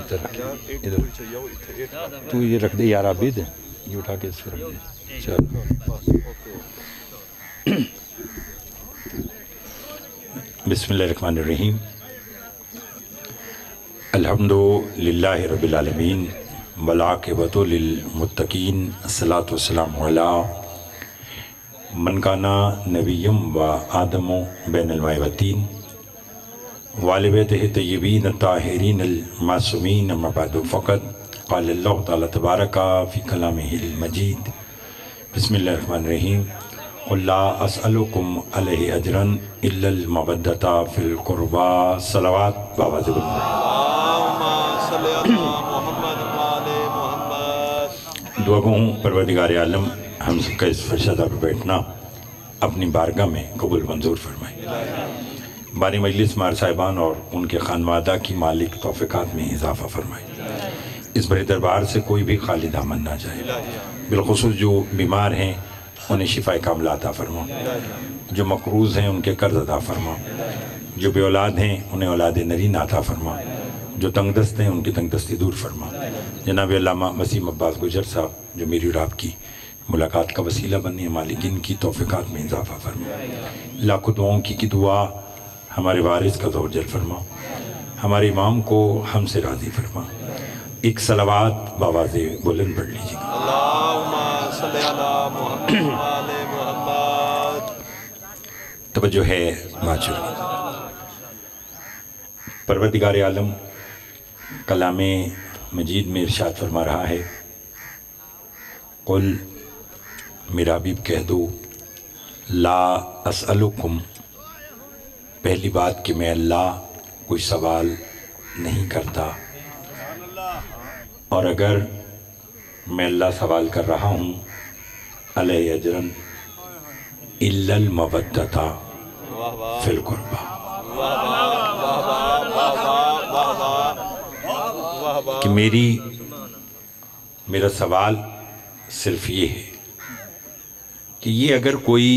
ادھر تو یہ رکھ دے یار، عابد یہ اٹھا کے اس پہ رکھ دے. چل بسم اللہ الرحمن الرحیم. الحمد للہ رب العالمین والعاقبۃ للمتقین. الصلاۃ والسلام علی من کان نبیم و آدم بین الماء والطین وآل بیتہ الطیبین الطاہرین المعصومین. اما بعد فقط قال اللہ تعالی تبارک فی کلامہ المجید. بسم اللہ الرحمن الرحیم. قل لا اسألکم علیہ اجرا الا المودۃ فی القربى. صلوات بابا سے بلند. دعا گو ہوں پروردگار عالم ہم سب کا اس فرشتہ پہ بیٹھنا اپنی بارگاہ میں قبول منظور فرمائے. بانی مجلس مار صاحبان اور ان کے خانوادہ کی مالک توفیقات میں اضافہ فرمائے. اس بڑے دربار سے کوئی بھی خالی دامن نہ جائے. بالخصوص جو بیمار ہیں انہیں شفا کاملہ عطا فرما. جو مقروض ہیں ان کے قرض عطا فرما. جو بے اولاد ہیں انہیں اولاد نرین عطا فرما. جو تنگ دست ہیں ان کی تنگ دستی دور فرما. جناب علامہ وسیم عباس گجر صاحب جو میری اور آپ کی ملاقات کا وسیلہ بنے، مالک ان کی توفیقات میں اضافہ فرما. لاکھوں دعاؤں کی دعا ہمارے وارث کا زور جل فرما. ہمارے امام کو ہم سے راضی فرما. ایک صلوات بآواز بلند پڑھ لیجیے گا. اللہم صلی علی محمد آل محمد. توجہ ہے ماچر. پروردگار عالم کلام مجید میں ارشاد فرما رہا ہے، قل میرا حبیب کہہ دو، لا اسألکم، پہلی بات کہ میں اللہ کوئی سوال نہیں کرتا، اور اگر میں اللہ سوال کر رہا ہوں علیہ اجرن الا المودۃ فی القربى، کہ میرا سوال صرف یہ ہے کہ یہ اگر کوئی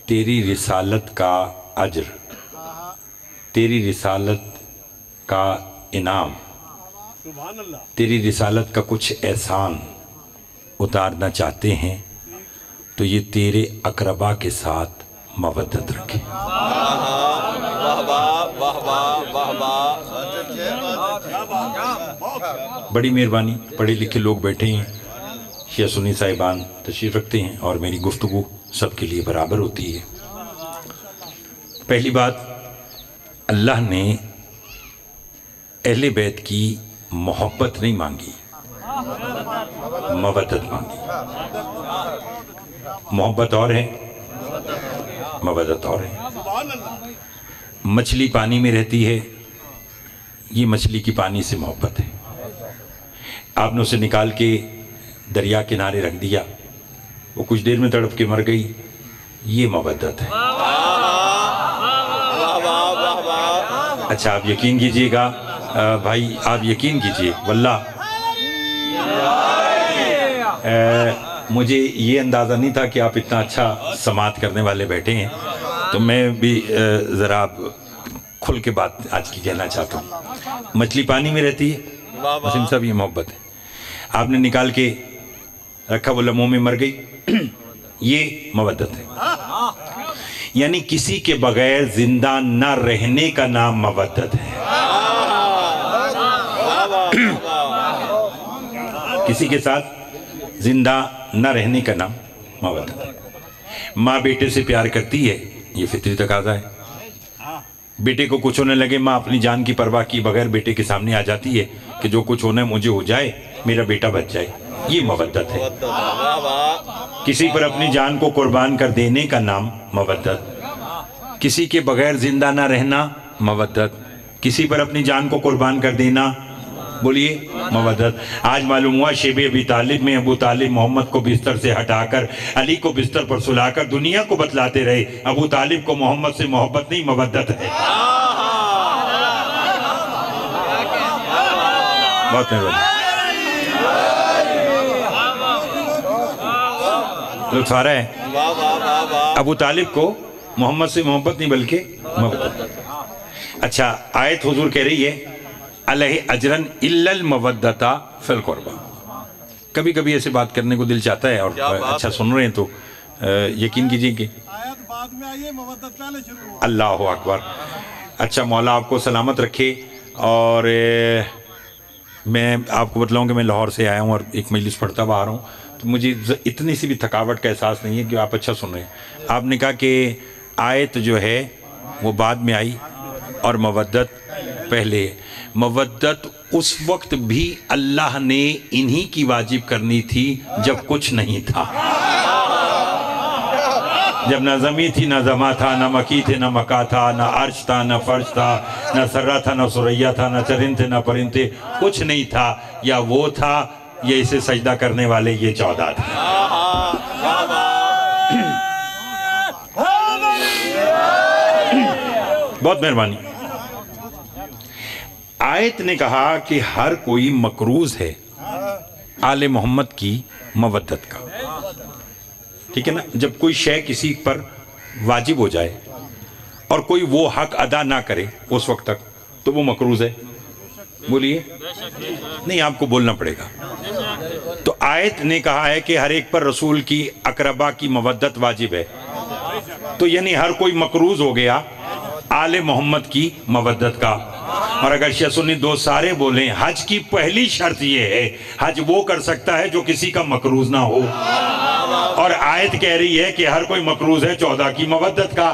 تیری رسالت کا اجر، تیری رسالت کا انعام، تیری رسالت کا کچھ احسان اتارنا چاہتے ہیں تو یہ تیرے اقربا کے ساتھ مودت رکھے. بڑی مہربانی. پڑھے لکھے لوگ بیٹھے ہیں، شیعہ سنی صاحبان تشریف رکھتے ہیں اور میری گفتگو سب کے لیے برابر ہوتی ہے. پہلی بات، اللہ نے اہل بیت کی محبت نہیں مانگی، مودت مانگی. محبت اور ہے، مودت اور ہے. مچھلی پانی میں رہتی ہے، یہ مچھلی کی پانی سے محبت ہے. آپ نے اسے نکال کے دریا کنارے رکھ دیا، وہ کچھ دیر میں تڑپ کے مر گئی، یہ مودت ہے. اچھا آپ یقین کیجئے گا بھائی، آپ یقین کیجئے، واللہ مجھے یہ اندازہ نہیں تھا کہ آپ اتنا اچھا سماعت کرنے والے بیٹھے ہیں، تو میں بھی ذرا کھل کے بات آج کی کہنا چاہتا ہوں. مچھلی پانی میں رہتی ہے، وسیم صاحب یہ محبت ہے. آپ نے نکال کے رکھا، وہ لمحوں میں مر گئی، یہ مودت ہے. یعنی کسی کے بغیر زندہ نہ رہنے کا نام مودت ہے. کسی کے ساتھ زندہ نہ رہنے کا نام مودت ہے. ماں بیٹے سے پیار کرتی ہے، یہ فطری تقاضا ہے. بیٹے کو کچھ ہونے لگے، ماں اپنی جان کی پرواہ کی بغیر بیٹے کے سامنے آ جاتی ہے کہ جو کچھ ہونا ہے مجھے ہو جائے، میرا بیٹا بچ جائے، یہ مودت ہے. کسی پر اپنی جان کو قربان کر دینے کا نام مودت. کسی کے بغیر زندہ نہ رہنا مودت. کسی پر اپنی جان کو قربان کر دینا، بولیے مودت. آج معلوم ہوا شیب ابی طالب میں ابو طالب محمد کو بستر سے ہٹا کر علی کو بستر پر سلا کر دنیا کو بتلاتے رہے ابو طالب کو محمد سے محبت نہیں مودت ہے. بہت مہربانی. लुत्फ आ रहा है। अबू तालिब को मोहम्मद से मोहब्बत नहीं बल्कि मवद्दत। अच्छा, आयत हुजूर कह रही है अलैहि अजरन इल्लल मवद्दता फिल कुर्बा। कभी कभी ऐसे बात करने को दिल चाहता है, और अच्छा सुन रहे हैं तो यकीन कीजिए कि बाद में आइए, मवद्दत पहले शुरू हो। अल्लाह अकबर। अच्छा, मौला आपको सलामत रखे। और मैं आपको बतलाऊँ कि मैं लाहौर से आया हूँ और एक मजलिस पढ़ता हुआ आ रहा हूँ, तो मुझे इतनी सी भी थकावट का एहसास नहीं है कि आप अच्छा सुन रहे हैं। आपने कहा कि आयत जो है वो बाद में आई और मवद्दत पहले। मवद्दत उस वक्त भी अल्लाह ने इन्हीं की वाजिब करनी थी जब कुछ नहीं था, जब ना ज़मी थी ना ज़मा था, ना मकी थे ना मका था, ना अर्श था ना फर्श था, ना सर्रा था ना सुरैया था, ना चरिंद थे ना परिंदे, कुछ नहीं था। या वो था ये इसे सजदा करने वाले ये 14 थे। बहुत मेहरबानी। आयत ने कहा कि हर कोई मकरूज है आले मोहम्मद की मवद्दत का, ठीक है ना। जब कोई शय किसी पर वाजिब हो जाए और कोई वो हक अदा ना करे उस वक्त तक, तो वो मकरूज है। बोलिए, नहीं आपको बोलना पड़ेगा। तो आयत ने कहा है कि हर एक पर रसूल की अकरबा की मवद्दत वाजिब है, तो यानी हर कोई मकरूज हो गया आले मोहम्मद की मवद्दत का। और अगर शिया सुन्नी दो सारे बोलें, हज की पहली शर्त ये है हज वो कर सकता है जो किसी का मकरूज ना हो। और आयत कह रही है कि हर कोई मकरूज है 14 की मवद्दत का।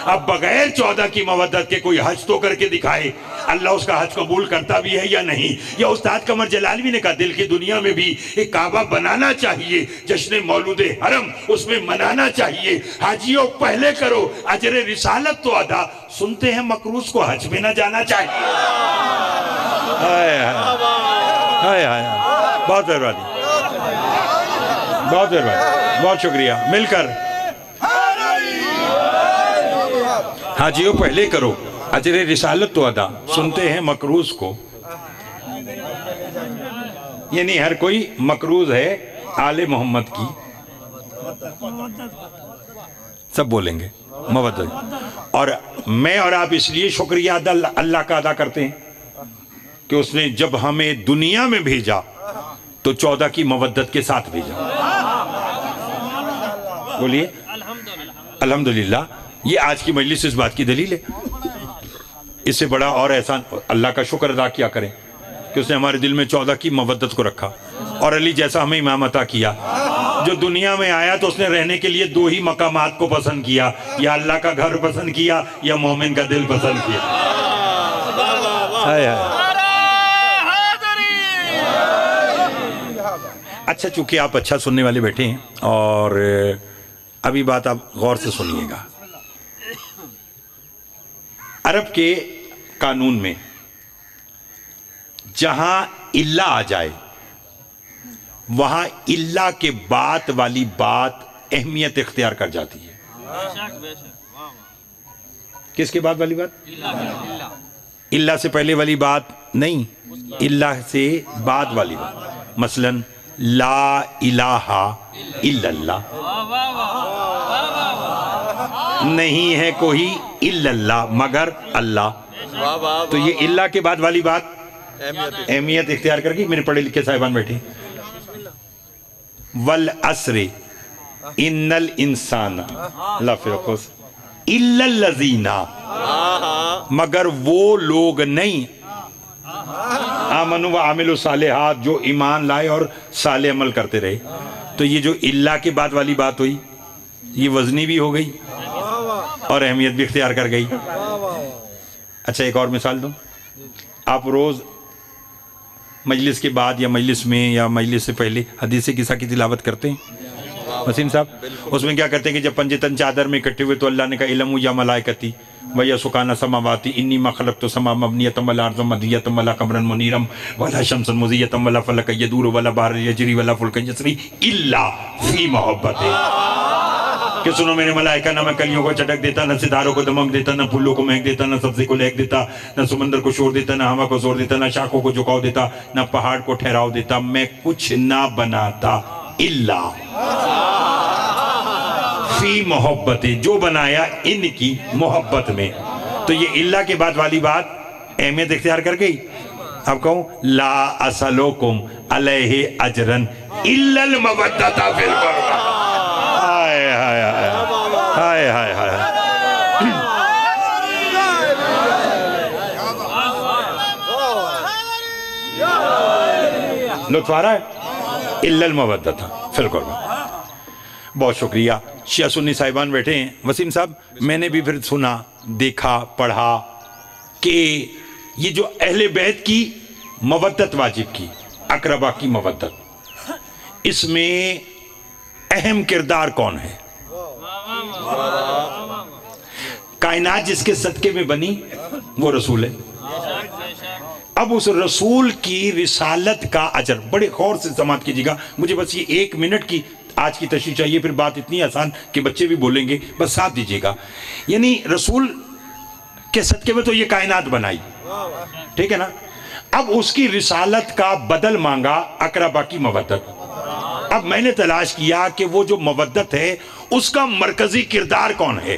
अब बगैर 14 की मवद्दत के कोई हज तो करके दिखाए, अल्लाह उसका हज कबूल करता भी है या नहीं। या उस्ताद कमर जलालवी ने कहा दिल की दुनिया में भी एक काबा बनाना चाहिए, जश्न मौलूदे हरम उसमें मनाना चाहिए। हाजियों पहले करो अजरे रिसालत तो अदा, सुनते हैं मकरूज को हज में ना जाना चाहिए। हाय हाय, बहुत मेहरबानी, बहुत मेहरबानी, बहुत शुक्रिया। मिलकर हाजियों पहले करो अजरे रिसालत तो अदा, सुनते हैं मकरूज को। यानी हर कोई मकरूज है आले मोहम्मद की, सब बोलेंगे मवद्दत। और मैं और आप इसलिए शुक्रिया अल्लाह का अदा करते हैं कि उसने जब हमें दुनिया में भेजा तो 14 की मवद्दत के साथ भेजा। बोलिए अल्हम्दुलिल्लाह। ये आज की मजलिस इस बात की दलील है। इससे बड़ा और एहसान अल्लाह का शुक्र अदा किया करें कि उसने हमारे दिल में 14 की मवद्दत को रखा। और अली जैसा हमें इमाम अता किया, जो दुनिया में आया तो उसने रहने के लिए 2 ही मकामात को पसंद किया, या अल्लाह का घर पसंद किया या मोमिन का दिल पसंद किया। अच्छा, चूंकि आप अच्छा सुनने वाले बैठे हैं और अभी बात आप गौर से सुनिएगा। अरब के कानून में जहां इल्ला आ जाए वहां इल्ला के बाद वाली बात अहमियत इख्तियार कर जाती है। किसके बाद वाली बात? इल्ला से पहले वाली बात नहीं, इल्ला से बाद वाली बात। मसलन ला इलाहा इल्लल्लाह, नहीं है कोई इल्लल्लाह मगर अल्लाह। तो ये इल्ला के बाद वाली बात अहमियत इख्तियार करके मेरे पढ़े लिखे साहिबान बैठे। वल अस्रे इन्नल इंसान लफी खुस्र इल्लल लजीना, मगर वो लोग नहीं आमनु व आमिलु सालिहात, जो ईमान लाए और साले अमल करते रहे। तो ये जो इल्ला के बाद वाली बात हुई ये वजनी भी हो गई और अहमियत भी इख्तियार कर गई। अच्छा, एक और मिसाल दूं। आप रोज मजलिस के बाद या मजलिस में या मजलिस से पहले हदीस किस्सा की तिलावत करते हैं वसीम साहब। उसमें क्या करते हैं कि जब पंजतन चादर में इकट्ठे हुए तो अल्लाह ने कहा इल्मु या मलाइकती वया सुकाना समावाती इन्नी मा खलक़तु समा मबनियतम वला अर्ज़ मदियतम वला कमरन मुनीरम वला शम्सन मुज़ियतम वला फलक यदूर वला बार यजरी वला फुल्क यसरी इल्ला फी मोहब्बती। कि सुनो मेरे मलाइका, ना मैं कलियों को चटक देता, ना सितारों को दमक देता, ना फूलों को महक देता, ना सब्जी को लहक देता, ना समंदर को शोर देता, ना हवा को जोर देता, ना शाखों को झुकाव देता, ना पहाड़ को ठहराव देता। मैं कुछ ना बनाता इल्ला فی محبت، جو بنایا ان کی محبت میں. تو یہ اللہ کے بعد والی بات اہمیت اختیار کر گئی. اب کہوں لا اسلوکم علیہ اجرن الا المودۃ فی القربہ. ہائے ہائے ہائے ہائے ہائے. لطف آ رہا ہے؟ الا المودۃ فی القربہ. بہت شکریہ. شیعہ سنی صاحبان بیٹھے ہیں. وسیم صاحب میں نے بھی پھر سنا، دیکھا، پڑھا کہ یہ جو اہل بیت کی مودت واجب کی، اقربا کی مودت، اس میں اہم کردار کون ہے؟ کائنات جس کے صدقے میں بنی وہ رسول ہے. اب اس رسول کی رسالت کا اجر، بڑے غور سے سماعت کیجیے گا، مجھے بس یہ 1 منٹ کی آج کی تشریح چاہیے، پھر بات اتنی آسان کہ بچے بھی بولیں گے، بس ساتھ دیجیے گا. یعنی رسول کے صدقے میں تو یہ کائنات بنائی، ٹھیک ہے نا. اب اس کی رسالت کا بدل مانگا اقربا کی مودت. اب میں نے تلاش کیا کہ وہ جو مودت ہے اس کا مرکزی کردار کون ہے،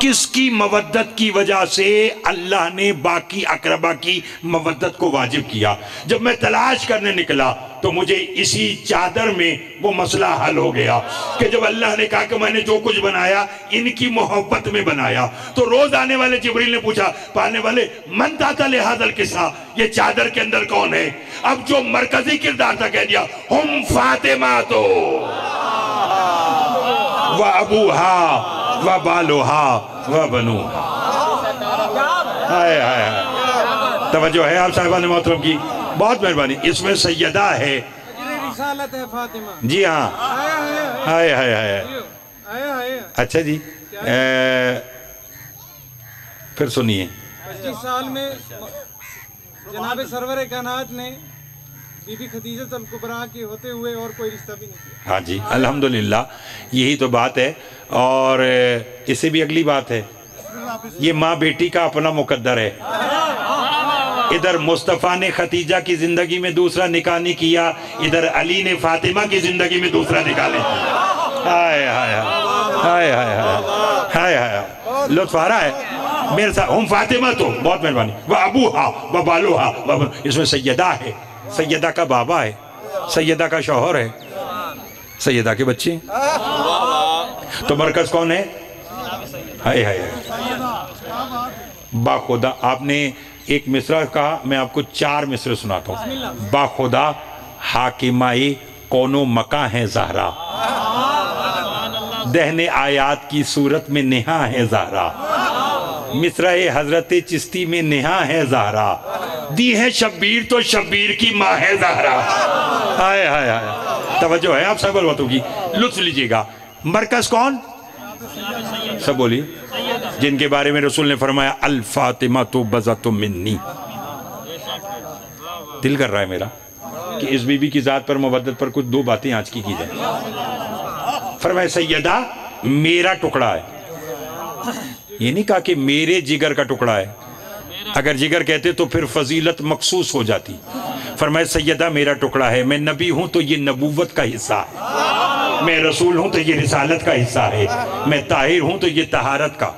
کس کی مودت کی وجہ سے اللہ نے باقی اقربا کی مودت کو واجب کیا. جب میں تلاش کرنے نکلا تو مجھے اسی چادر میں وہ مسئلہ حل ہو گیا کہ جب اللہ نے کہا کہ میں نے جو کچھ بنایا ان کی محبت میں بنایا، تو روز آنے والے جبریل نے پوچھا پالنے والے من تاتا لہذا القصہ، یہ چادر کے اندر کون ہے؟ اب جو مرکزی کردار تھا کہہ دیا ہم فاطمہ تو و ابوہا و بالوہا و بنوہا. توجہ ہے آپ صاحبان محترم کی؟ بہت مہربانی. اس میں سیدہ ہے، رسالت ہے فاطمہ. جی ہاں. ہائے ہائے ہائے. اچھا جی، پھر سنیے. 25 سال میں جناب سرور کائنات نے بی بی خدیجہ الکبریٰ کے ہوتے ہوئے اور کوئی رشتہ بھی نہیں کیا. ہاں جی الحمدللہ، یہی تو بات ہے. اور اس سے بھی اگلی بات ہے، یہ ماں بیٹی کا اپنا مقدر ہے. ادھر مصطفیٰ نے خدیجہ کی زندگی میں دوسرا نکاح نہیں کیا، ادھر علی نے فاطمہ کی زندگی میں دوسرا نکاح نہیں کیا. ہائے ہائے ہائے ہائے ہائے ہائے. لطف آ رہا ہے میرے ساتھ؟ ہم فاطمہ تو، بہت مہربانی، وہ ابوہا وہ بالوہا. اس میں سیدہ ہے، سیدہ کا بابا ہے، سیدہ کا شوہر ہے، سیدہ کے بچے. تو مرکز کون ہے؟ ہائے ہائے. با خدا، آپ نے ایک مصرع کہا، میں آپ کو 4 مصرع سناتا ہوں. با خدا حاکمائی کونو مکاں ہے زہرا، دہن آیات کی صورت میں نہا ہے زہرا، مصرع حضرت چشتی میں نہا ہے زہرا، دی ہے شبیر تو شبیر کی ماں ہے زہرا. ہائے ہائے ہائے. توجہ ہے آپ صاحب الوطوں کی، لطف لیجئے گا. مرکز کون؟ سب بولیے. جن کے بارے میں رسول نے فرمایا الفاطمہ تو بزت منی. دل کر رہا ہے میرا کہ اس بی بی کی ذات پر مودت پر کچھ 2 باتیں آج کی جائیں. فرمایا سیدہ میرا ٹکڑا ہے، یہ نہیں کہا کہ میرے جگر کا ٹکڑا ہے، اگر جگر کہتے تو پھر فضیلت مخصوص ہو جاتی. فرمایا سیدہ میرا ٹکڑا ہے، میں نبی ہوں تو یہ نبوت کا حصہ ہے، میں رسول ہوں تو یہ رسالت کا حصہ ہے، میں طاہر ہوں تو یہ طہارت کا.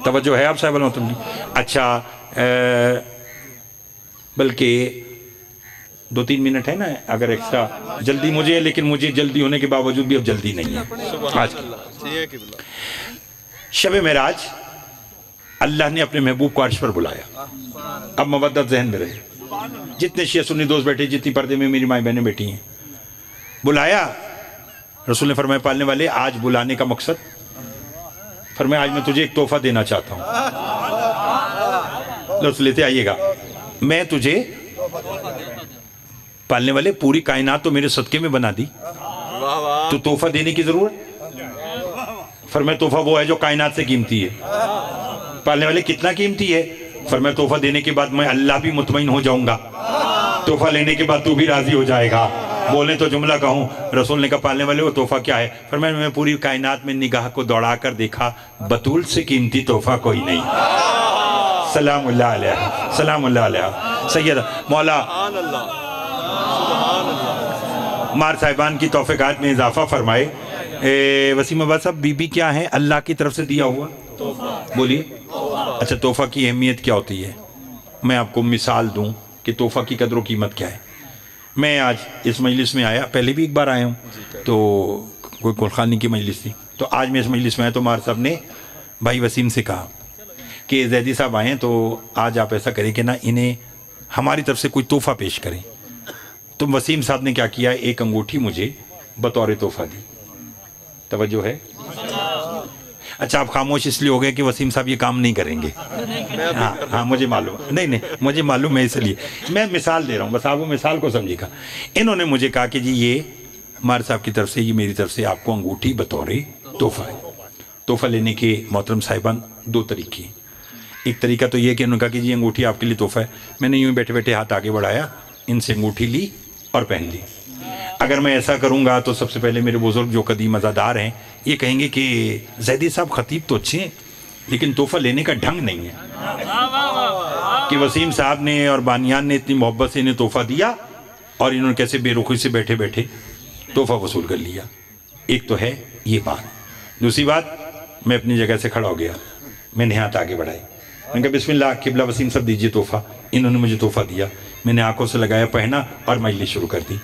توجہ ہے آپ صاحب المحترم کی؟ اچھا بلکہ 2-3 منٹ ہے نا اگر ایکسٹرا، جلدی مجھے ہے لیکن مجھے جلدی ہونے کے باوجود بھی اب جلدی نہیں ہے. آج شب معراج اللہ نے اپنے محبوب کو عرش پر بلایا. اب مودت ذہن میں رہے، جتنے شیعہ سنی دوست بیٹھے، جتنی پردے میں میری مائیں بہنیں بیٹھی ہیں، بلایا. رسول نے فرمایا پالنے والے آج بلانے کا مقصد، فرمایا آج میں تجھے ایک تحفہ دینا چاہتا ہوں. لطف لیتے آئیے گا. میں تجھے پالنے والے پوری کائنات تو میرے صدقے میں بنا دی، تو تحفہ دینے کی ضرورت. فرمایا تحفہ وہ ہے جو کائنات سے قیمتی ہے. پالنے والے کتنا قیمتی ہے؟ فرمایا تحفہ دینے کے بعد میں اللہ بھی مطمئن ہو جاؤں گا، تحفہ لینے کے بعد تو بھی راضی ہو جائے گا. بولیں تو جملہ کہوں. رسول نے کہا پالنے والے وہ تحفہ کیا ہے؟ فرمایا میں پوری کائنات میں نگاہ کو دوڑا کر دیکھا، بطول سے قیمتی تحفہ کوئی نہیں. سلام اللہ علیہ، سلام اللہ علیہ. سیدہ مولا مار صاحبان کی توفیقات میں اضافہ فرمائے. वसीम अब्बास साहब, बीबी क्या है? अल्लाह की तरफ से दिया हुआ बोलिए। अच्छा, तोहफ़ा की अहमियत क्या होती है? मैं आपको मिसाल दूं कि तोहफ़ा की कदर व कीमत क्या है। मैं आज इस मजलिस में आया, पहले भी एक बार आया हूँ, तो कोई कुलखानी की मजलिस थी, तो आज मैं इस मजलिस में आया तो मार साहब ने भाई वसीम से कहा कि जैदी साहब आए तो आज आप ऐसा करें कि ना इन्हें हमारी तरफ से कोई तोहफ़ा पेश करें। तो वसीम साहब ने क्या किया, एक अंगूठी मुझे बतौर तोहफ़ा दी। तवज्जो है? अच्छा, आप खामोश इसलिए हो गए कि वसीम साहब ये काम नहीं करेंगे। हाँ, मुझे मालूम, नहीं मुझे मालूम है, इसलिए मैं मिसाल दे रहा हूँ, बस आप वो मिसाल को समझिएगा। इन्होंने मुझे कहा कि जी ये मार साहब की तरफ से, ये मेरी तरफ से आपको अंगूठी बतौर तोहफ़ा है। तोहफ़ा लेने के मोहतरम साहिबान दो तरीके। एक तरीका तो ये कि उन्होंने कहा कि जी अंगूठी आपके लिए तोहफ़ा है। मैंने यूँ बैठे बैठे हाथ आगे बढ़ाया, इनसे अंगूठी ली और पहन ली। अगर मैं ऐसा करूंगा तो सबसे पहले मेरे बुजुर्ग जो कदीम अज़ादार हैं ये कहेंगे कि ज़ैदी साहब खतीब तो अच्छे हैं लेकिन तोहफ़ा लेने का ढंग नहीं है, कि वसीम साहब ने और बानियान ने इतनी मोहब्बत से इन्हें तोहफ़ा दिया और इन्होंने कैसे बेरुखी से बैठे बैठे तोहफ़ा वसूल कर लिया। एक तो है ये बात। दूसरी बात, मैं अपनी जगह से खड़ा हो गया, मैंने हाथ आगे बढ़ाए, मैंने कहा बिस्मिल्लाह किबला वसीम साहब दीजिए तोहफ़ा। इन्होंने मुझे तोहफ़ा दिया, मैंने आंखों से लगाया, पहना और मजलिस शुरू कर दी।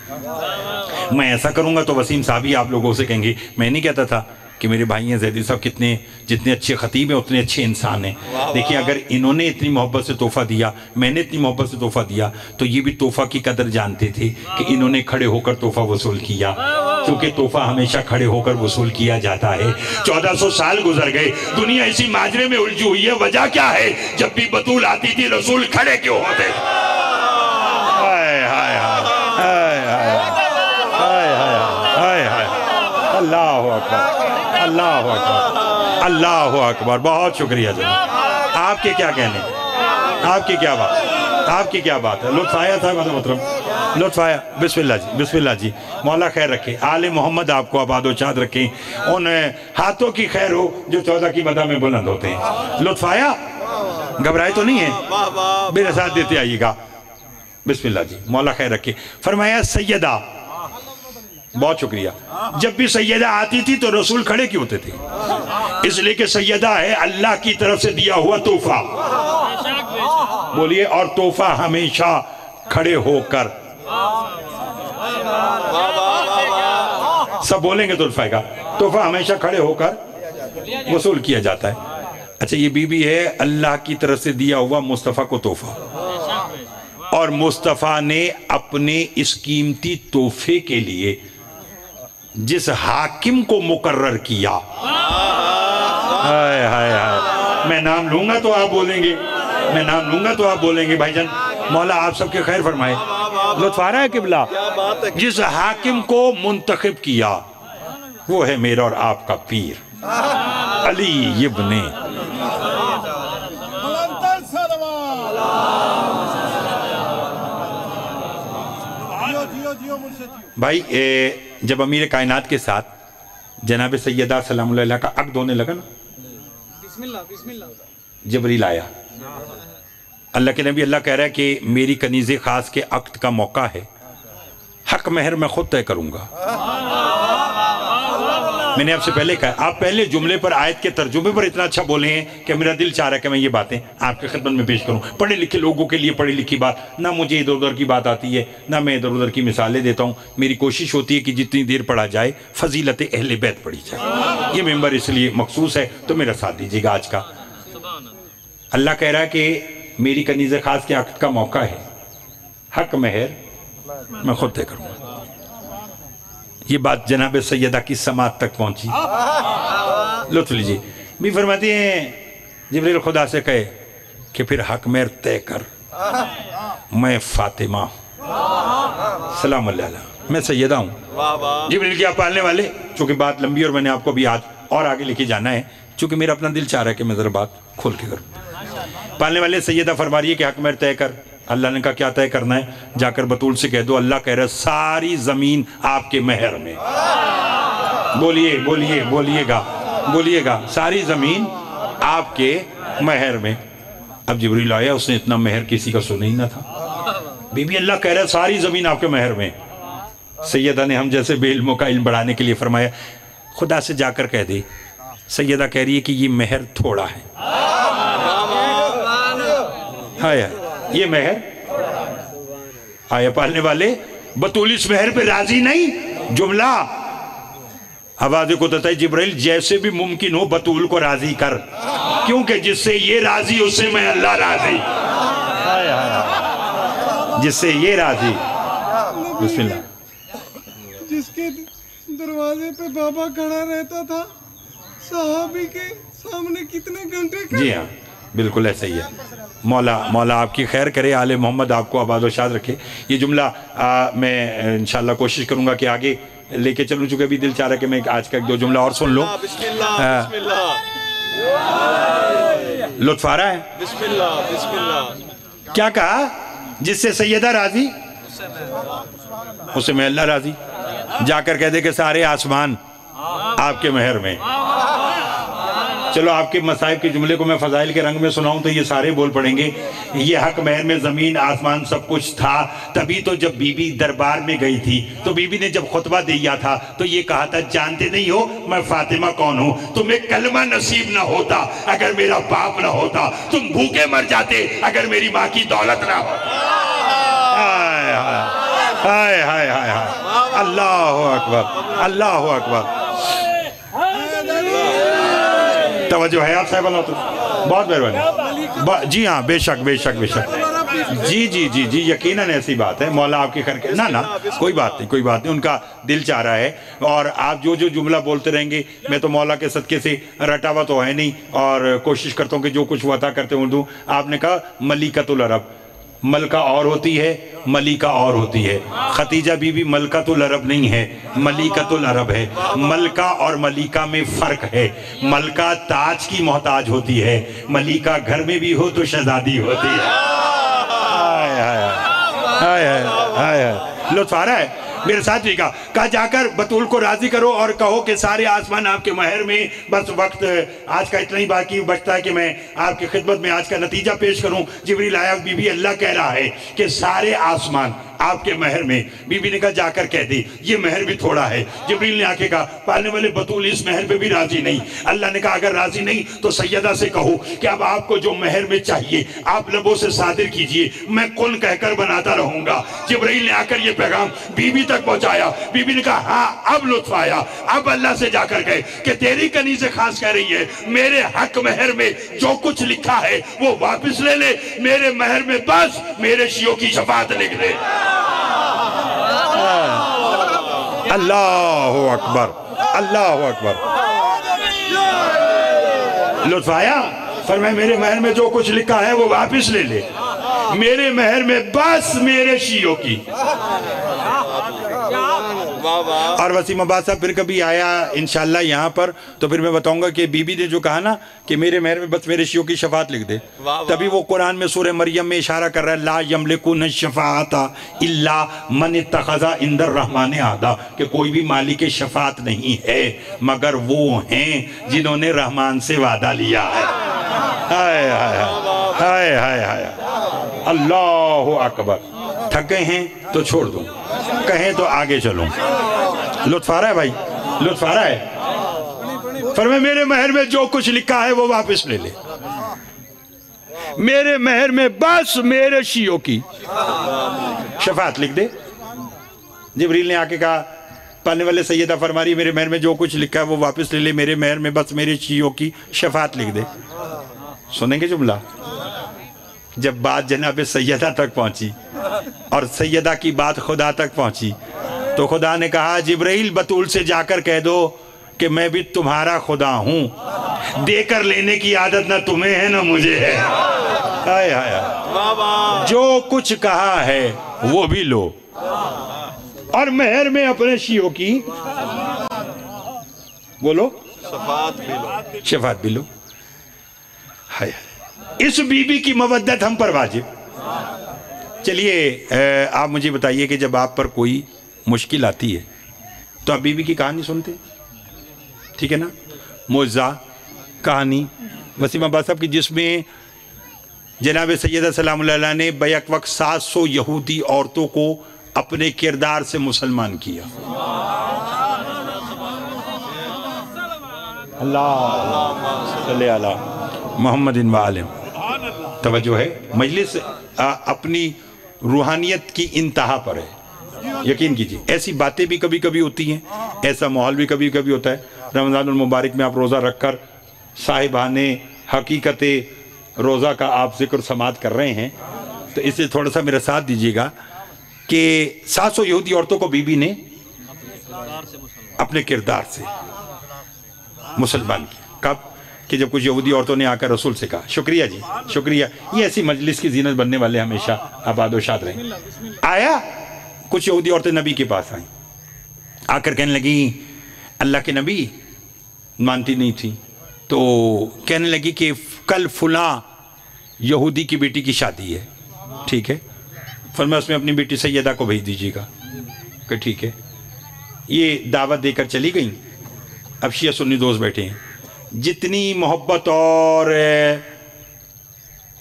मैं ऐसा करूंगा तो वसीम साहब ही आप लोगों से कहेंगे, मैं नहीं कहता था कि मेरे भाई हैं ज़ैदी साहब कितने, जितने अच्छे खतीब हैं उतने अच्छे इंसान हैं। देखिए, अगर इन्होंने इतनी मोहब्बत से तोहफ़ा दिया, मैंने इतनी मोहब्बत से तोहफ़ा दिया, तो ये भी तोहफ़ा की कदर जानते थे कि इन्होंने खड़े होकर तोहफ़ा वसूल किया, क्योंकि तोहफ़ा हमेशा खड़े होकर वसूल किया जाता है। 1400 साल गुजर गए, दुनिया इसी माजरे में उलझी हुई है। वजह क्या है? जब भी बतूल आती थी रसूल खड़े क्यों होते? अल्लाह अकबर, अल्लाह अकबर, अल्लाह अकबर। बहुत शुक्रिया जनाब। आपके क्या कहने, आपकी क्या बात, आपकी क्या बात है? लुत्फ आया था मतलब, लुत्फ आया। बिस्मिल्लाह जी, बिस्मिल्लाह जी, मौला खैर रखे, आले मोहम्मद आपको आबाद-ओ-चाद रखें, उन हाथों की खैर हो जो 14 की मदा में बुलंद होते हैं। लुत्फ आया? घबराए तो नहीं है? मेरे साथ देते आइएगा। बिस्मिल्लाह जी, मौला खैर रखे। फरमाया सैयदा, बहुत शुक्रिया। जब भी सैयदा आती थी तो रसूल खड़े क्यों होते थे? इसलिए कि सैयदा है अल्लाह की तरफ से दिया हुआ तोहफा। बोलिए, और तोहफा हमेशा खड़े होकर, सब बोलेंगे तो उल्फाएगा, तोहफा हमेशा खड़े होकर वसूल किया जाता है। अच्छा, ये बीबी है अल्लाह की तरफ से दिया हुआ मुस्तफ़ा को तोहफा, और मुस्तफ़ा ने अपने इस कीमती तोहफे के लिए जिस हाकिम को मुकर्रर किया, हाय हाय हाय, मैं नाम लूंगा तो आप बोलेंगे, मैं नाम लूंगा तो आप बोलेंगे। भाईजान, मौला आप सबके खैर फरमाए। लुत्फ आ रहा है किबला? जिस हाकिम को मुंतखब किया वो है मेरा और आपका पीर अली इब्ने। भाई, जब अमीर कायनात के साथ जनाब सैयदा सलामुल्लाह अलैहा का अक़्द होने लगा ना, बिस्मिल्लाह बिस्मिल्लाह, जबरील आया। अल्लाह के नबी, अल्लाह कह रहा है कि मेरी कनीज़े ख़ास के अक़्द का मौका है, हक महर मैं खुद तय करूंगा। मैंने आपसे पहले कहा, आप पहले जुमले पर, आयत के तर्जुमे पर इतना अच्छा बोले हैं कि मेरा दिल चाह रहा है कि मैं ये बातें आपके खिदमत में पेश करूं। पढ़े लिखे लोगों के लिए पढ़ी लिखी बात, ना मुझे इधर उधर की बात आती है, ना मैं इधर उधर की मिसालें देता हूं। मेरी कोशिश होती है कि जितनी देर पढ़ा जाए फजीलत अहले बैत पढ़ी जाए। ये मेंबर इसलिए मखसूस है, तो मेरा साथ दीजिएगा आज का। अल्लाह कह रहा है कि मेरी कनीज़े खास के अक़्द का मौका है, हक महर मैं खुद तय करूंगा। ये बात जनाब सैयदा की समात तक पहुंची। लुत्फ लीजिए। भी फरमाते हैं जिब्रील खुदा से कहे कि फिर हक महर तय कर, मैं फातिमा सलाम अलैहा, मैं सैयदा हूँ। जिब्रील की आप पालने वाले, चूंकि बात लंबी और मैंने आपको भी आज और आगे लेके जाना है, चूंकि मेरा अपना दिल चाह रहा है कि मैं जरा बात खोल के करूँ। पालने वाले सैयदा फरमा रही है कि हक महर तय कर। अल्लाह ने कहा क्या तय करना है? जाकर बतूल से कह दो अल्लाह कह रहा है सारी जमीन आपके महर में। बोलिए बोलिए बोलिएगा बोलिएगा, सारी जमीन आपके महर में। अब जिब्रील आया, उसने इतना महर किसी का सुना ही ना था। बीबी, अल्लाह कह रहा है सारी जमीन आपके महर में। सैयदा ने हम जैसे बेइल्मों का इल्म बढ़ाने के लिए फरमाया, خدا سے جا کر کہہ دے سیدہ کہہ رہی ہے کہ یہ مہر تھوڑا ہے. ہائے یہ مہر. آیا پالنے والے بطول اس مہر پہ راضی نہیں. جملہ آواز کو تتا ہے جبرائیل جیسے بھی ممکن ہو بطول کو راضی کر, کیونکہ جس سے یہ راضی اس سے میں اللہ راضی. جس سے یہ راضی. بسم اللہ. جس کے دروازے پہ بابا کھڑا رہتا تھا صحابی کے سامنے کتنے گھنٹے کا. جی ہاں بالکل ایسا ہی ہے. مولا آپ کی خیر کرے, آل محمد آپ کو آباد و شاد رکھے. یہ جملہ میں انشاءاللہ کوشش کروں گا کہ آگے لے کے چلوں, چکے بھی دل چاہ رہا ہے کہ میں آج کا ایک دو جملہ اور سن لوں. بسم اللہ بسم اللہ. لطف آ رہا ہے. بسم اللہ بسم اللہ. کیا کہا؟ جس سے سیدہ راضی اسے میں اللہ راضی. جا کر کہہ دے کہ سارے آسمان آپ کے مہر میں. چلو آپ کے مصائب کے جملے کو میں فضائل کے رنگ میں سناؤں تو یہ سارے بول پڑیں گے. یہ حق مہر میں زمین آسمان سب کچھ تھا. تبھی تو جب بی بی دربار میں گئی تھی تو بی بی نے جب خطبہ دیا تھا تو یہ کہا تھا جانتے نہیں ہو میں فاطمہ کون ہوں. تمہیں کلمہ نصیب نہ ہوتا اگر میرا باپ نہ ہوتا. تم بھوکے مر جاتے اگر میری ماں کی دولت نہ ہوتا. ہائے ہائے ہائے ہائے. اللہ اکبر اللہ اکبر. توجہ ہے آپ صاحب اللہ تو بہت مہربانی. جی ہاں بے شک بے شک بے شک. جی جی جی جی یقیناً ایسی بات ہے. مولا آپ کی خیر کے نا کوئی بات نہیں کوئی بات نہیں. ان کا دل چاہ رہا ہے اور آپ جو جملہ بولتے رہیں گے میں تو مولا کے صدقے سے رٹا ہوا تو ہے نہیں اور کوشش کرتا ہوں کہ جو کچھ وہ عطا کرتے ہوں دوں. آپ نے کہا ملکۃ العرب. ملکہ اور ہوتی ہے ملیکہ اور ہوتی ہے. خدیجہ بی بی ملکۃ العرب نہیں ہے ملیکۃ العرب ہے. ملکہ اور ملیکہ میں فرق ہے. ملکہ تاج کی محتاج ہوتی ہے, ملیکہ گھر میں بھی ہو تو شہزادی ہوتی ہے. لطف آ رہا ہے میرے ساتھ بھی. کہا جا کر بطول کو راضی کرو اور کہو کہ سارے آسمان آپ کے مہر میں. بس وقت آج کا اتنا ہی باقی بچتا ہے کہ میں آپ کی خدمت میں آج کا نتیجہ پیش کروں. جبریل آیا, بی بی اللہ کہہ رہا ہے کہ سارے آسمان آپ کے مہر میں. بی بی نے کہا جا کر کہہ دی یہ مہر بھی تھوڑا ہے. جبریل نے آ کے کہا پالنے والے بطول اس مہر پہ بھی راضی نہیں. اللہ نے کہا اگر راضی نہیں تو سیدہ سے کہو کہ اب آپ کو جو مہر میں چاہیے آپ لبوں سے صادر کیجئے, میں کن کہہ کر بناتا رہوں گا. جبریل نے آ کر یہ پیغام بی بی تک پہنچایا. بی بی نے کہا ہاں اب لطف آیا. اب اللہ سے جا کر گئے کہ تیری کنی سے خاص کہہ رہی ہے میرے حق مہر میں جو کچھ لکھا ہے وہ واپس لے لے. میرے مہر میں بس میرے شیعوں کی شفاعت لکھ دے. اللہ اکبر اللہ اکبر. لطف آیا. فرمایا میرے مہر میں جو کچھ لکھا ہے وہ واپس لے لے. میرے مہر میں بس میرے شیعوں کی. اور وسیم عباس صاحب پھر کبھی آیا انشاءاللہ یہاں پر تو پھر میں بتاؤں گا کہ بی بی نے جو کہا نا کہ میرے مہر میں بس میرے شیعوں کی شفاعت لکھ دے, تبھی وہ قرآن میں سورہ مریم میں اشارہ کر رہا ہے لا یملکون الشفاعۃ الا من اتخذ عند الرحمن عہدا, کہ کوئی بھی مالک شفاعت نہیں ہے مگر وہ ہیں جنہوں نے رحمان سے وعدہ لیا ہے. ہائے ہائے ہائے ہائے ہائے. اللہ اکبر. تھک گئے ہیں تو چھوڑ دوں, کہیں تو آگے چلوں. لطف آ رہا ہے بھائی لطف آ رہا ہے. فرمایا میرے مہر میں جو کچھ لکھا ہے وہ واپس لے لے. میرے مہر میں بس میرے شیعوں کی شفاعت لکھ دے. جبریل نے آ کے کہا پالنے والے سیدہ فرما رہی میرے مہر میں جو کچھ لکھا ہے وہ واپس لے لے. میرے مہر میں بس میرے شیعوں کی شفاعت لکھ دے. سنیں گے جملہ. جب بات جناب سیدہ تک پہنچی اور سیدہ کی بات خدا تک پہنچی تو خدا نے کہا جبرائیل بطول سے جا کر کہہ دو کہ میں بھی تمہارا خدا ہوں. دے کر لینے کی عادت نہ تمہیں ہے نہ مجھے ہے. آئے آئے جو کچھ کہا ہے وہ بھی لو اور مہر میں اپنے شیعوں کی بولو شفاعت بھی لو. اس بی بی کی مودت ہم پر واجب. چلیے آپ مجھے بتائیے کہ جب آپ پر کوئی مشکل آتی ہے تو آپ بی بی کی کہانی سنتے, ٹھیک ہے نا, معجزہ کہانی وسیم عباس صاحب کی, جس میں جناب سیدہ سلام اللہ علیہ نے بیک وقت 700 یہودی عورتوں کو اپنے کردار سے مسلمان کیا. अल्लाह सल्ली अला मोहम्मदिन व आलिम। तवज्जो है, मजलिस अपनी रूहानियत की इंतहा पर है, यकीन कीजिए। ऐसी बातें भी कभी कभी होती हैं, ऐसा माहौल भी कभी कभी होता है। रमज़ानुल मुबारक में आप रोज़ा रखकर साहिबाने हकीकत रोज़ा का आप जिक्र समात कर रहे हैं, तो इससे थोड़ा सा मेरा साथ दीजिएगा कि 700 यहूदी औरतों को बीबी ने अपने किरदार से मुसलमान किया। कब? कि जब कुछ यहूदी औरतों ने आकर रसूल से कहा, शुक्रिया जी शुक्रिया, ये ऐसी मजलिस की जीनत बनने वाले हमेशा आबाद व शाद रहें। आया कुछ यहूदी औरतें नबी के पास आई, आकर कहने लगी अल्लाह के नबी, मानती नहीं थी, तो कहने लगी कि कल फुला यहूदी की बेटी की शादी है, ठीक है, फरमाया उसमें अपनी बेटी सैयदा को भेज दीजिएगा। कि ठीक है। ये दावत देकर चली गई। अब शिया सुन्नी दोस्त बैठे हैं, जितनी मोहब्बत और